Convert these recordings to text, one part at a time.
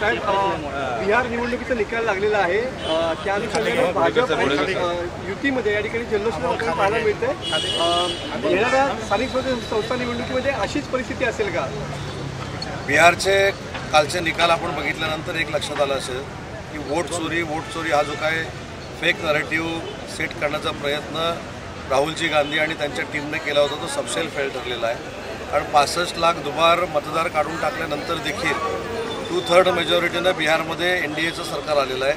साहेब, बिहार निवडणुकीचा निकाल लागलेला आहे, त्या अनुषंगाने भाजप आणि युतीमध्ये या ठिकाणी जल्लोषाचं वातावरण पाहायला मिळतंय। येणाऱ्या स्थानिक संस्था निवडणुकीमध्ये अशीच परिस्थिती असेल का? बिहारचे कालचे निकाल आपण बघितल्यानंतर एक लक्षात आलं असेल की वोट चोरी हा जो काय फेक नरेटिव्ह सेट करण्याचा प्रयत्न राहुलजी गांधी आणि त्यांच्या टीमने केला होता तो सबसेल फेल ठरलेला आहे। कारण 65 लाख दुबार मतदार काढून टाकल्यानंतर देखील 2/3 मेजॉरिटीनं बिहारमध्ये NDAचं सरकार आलेलं आहे।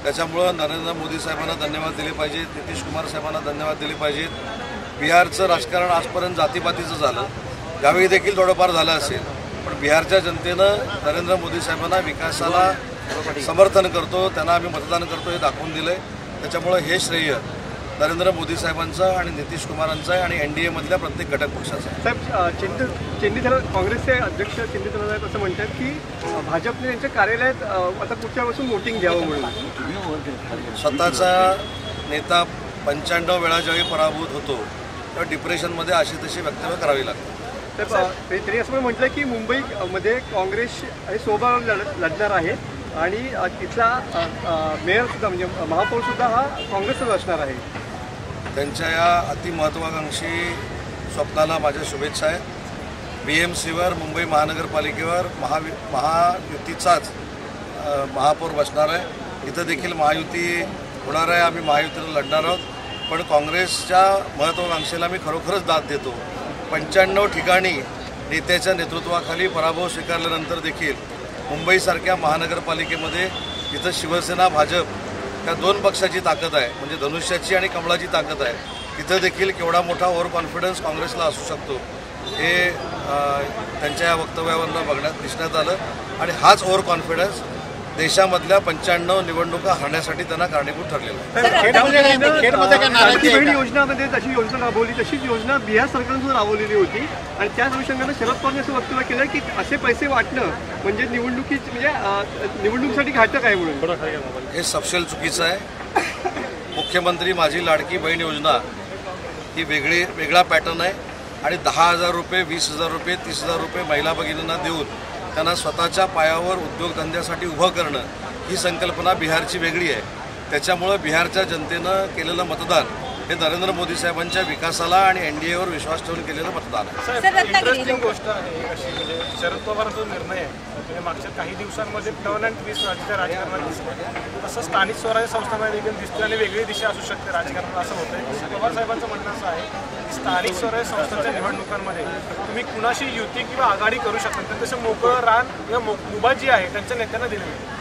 त्याच्यामुळं नरेंद्र मोदी साहेबांना धन्यवाद दिले पाहिजेत, नितीश कुमार साहेबांना धन्यवाद दिले पाहिजेत। बिहारचं राजकारण आजपर्यंत जातीपातीचं झालं, यावेळी देखील थोडंफार झालं असेल, पण बिहारच्या जनतेनं नरेंद्र मोदी साहेबांना विकासाला समर्थन करतो, त्यांना आम्ही मतदान करतो हे दाखवून दिलं आहे। त्याच्यामुळं हे श्रेय नरेंद्र मोदी साहेबांचं आणि नितीश कुमारांचं आहे आणि NDA मधल्या प्रत्येक घटक पक्षाचा आहे। साहेब, चेन्नई काँग्रेसचे अध्यक्ष चेन्नई साहेब असं म्हणतात की भाजपने त्यांच्या कार्यालयात आता पुढच्या वर्षी वोटिंग घ्यावं म्हणून। स्वतःचा नेता 95 वेळा ज्यावेळी पराभूत होतो तेव्हा डिप्रेशनमध्ये अशी तशी वक्तव्य करावी लागतात। तर त्यांनी असं म्हटलं की मुंबईमध्ये काँग्रेस हे स्वबळ लढणार आहे आणि तिथला मेयरसुद्धा म्हणजे महापौरसुद्धा हा काँग्रेसचाच असणार आहे। त्यांच्या या अतिमहत्वाकांक्षी स्वप्नाला माझ्या शुभेच्छा आहेत। BMCवर मुंबई महानगरपालिकेवर महायुतीचाच महापौर बसणार आहे। इथं देखील महायुती होणार आहे, आम्ही महायुतीला लढणार आहोत। पण काँग्रेसच्या महत्वाकांक्षेला मी खरोखरच दाद देतो। 95 ठिकाणी नेत्याच्या नेतृत्वाखाली पराभव स्वीकारल्यानंतर देखील मुंबईसारख्या महानगरपालिकेमध्ये इथं शिवसेना भाजप या दोन पक्षाची ताकद आहे, म्हणजे धनुष्याची आणि कमळाची ताकद आहे, तिथं देखील केवढा मोठा ओव्हर कॉन्फिडन्स काँग्रेसला असू शकतो हे त्यांच्या या वक्तव्यावरनं दिसण्यात आलं। आणि हाच ओव्हर कॉन्फिडन्स देशामधल्या 95 निवडणुका हरण्यासाठी त्यांना कारणीभूत ठरलेला आहे। योजनामध्ये जशी योजना राबवली तशीच योजना बिहार सरकारने राबवलेली होती आणि त्याच अनुषंगाने शरद पवारांनी असं वक्तव्य केलं की असे पैसे वाटणं म्हणजे निवडणुकीसाठी घातक आहे म्हणून। हे सपशेल चुकीचं आहे। मुख्यमंत्री माझी लाडकी बहीण योजना ही वेगळा पॅटर्न आहे आणि 10,000 रुपये, 20,000 रुपये, 30,000 रुपये महिला भगिनींना देऊन त्यांना स्वतःच्या पायावर उद्योगधंद्यासाठी उभं करणं ही संकल्पना बिहारची वेगळी आहे। त्याच्यामुळं बिहारच्या जनतेनं केलेलं मतदान हे नरेंद्र मोदी साहेबांच्या विकासाला आणि NDAवर विश्वास ठेवून केलेलं मतदान आहे। इंटरेस्टिंग गोष्ट आहे अशी म्हणजे शरद पवारांचा निर्णय आहे म्हणजे मागच्या काही दिवसांमध्ये टर्न अँड ट्विस्ट राजकारणात दिसतं, तसं स्थानिक स्वराज्य संस्थांमध्ये देखील दिसतं आणि वेगळी दिशा असू शकते राजकारणात असं होतंय। पवार साहेबांचं म्हणणं असं आहे की स्थानिक स्वराज्य संस्थांच्या निवडणुकांमध्ये तुम्ही कुणाशी युती किंवा आघाडी करू शकता, तर तसं मोकळं रान किंवा मुभा जी आहे त्यांच्या नेत्यांना दिलेली आहे।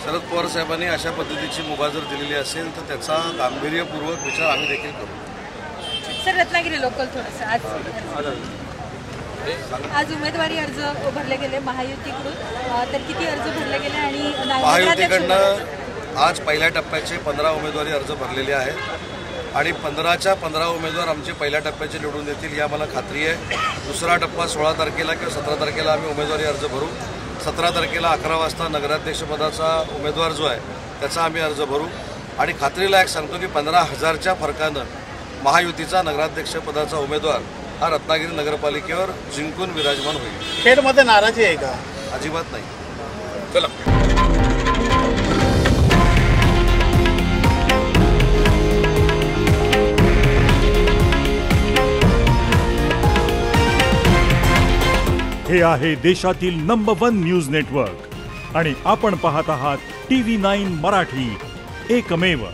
शरद पवार साहेबांनी अशा पद्धतीची मुभा जर दिलेली असेल तर त्याचा गांभीर्यपूर्वक विचार आम्ही देखील करू। सर, रत्नागिरी लोकल थोडंसं आज उमेदवारी अर्ज भरले गेले महायुतीकडून, तर किती अर्ज भरले गेले आणि महायुतीकडनं आज पहिल्या टप्प्याचे 15 उमेदवारी अर्ज भरलेले आहेत आणि 15च्या 15 उमेदवार आमचे पहिल्या टप्प्याचे निवडून देतील ही आम्हाला खात्री आहे। दुसरा टप्पा 16 तारखेला किंवा 17 तारखेला आम्ही उमेदवारी अर्ज भरू। 17 तारखेला 11 वाजता नगराध्यक्षपदाचा उमेदवार जो आहे त्याचा आम्ही अर्ज भरू आणि खात्रीला एक सांगतो की 15,000च्या फरकानं महायुतीचा नगराध्यक्षपदाचा उमेदवार हा रत्नागिरी नगरपालिकेवर जिंकून विराजमान होईल। खेडमध्ये नाराजी आहे का? अजिबात नाही। चला, हे आहे देशातील नंबर 1 न्यूज नेटवर्क आणि आपण पाहत आहात TV9 मराठी, एकमेव।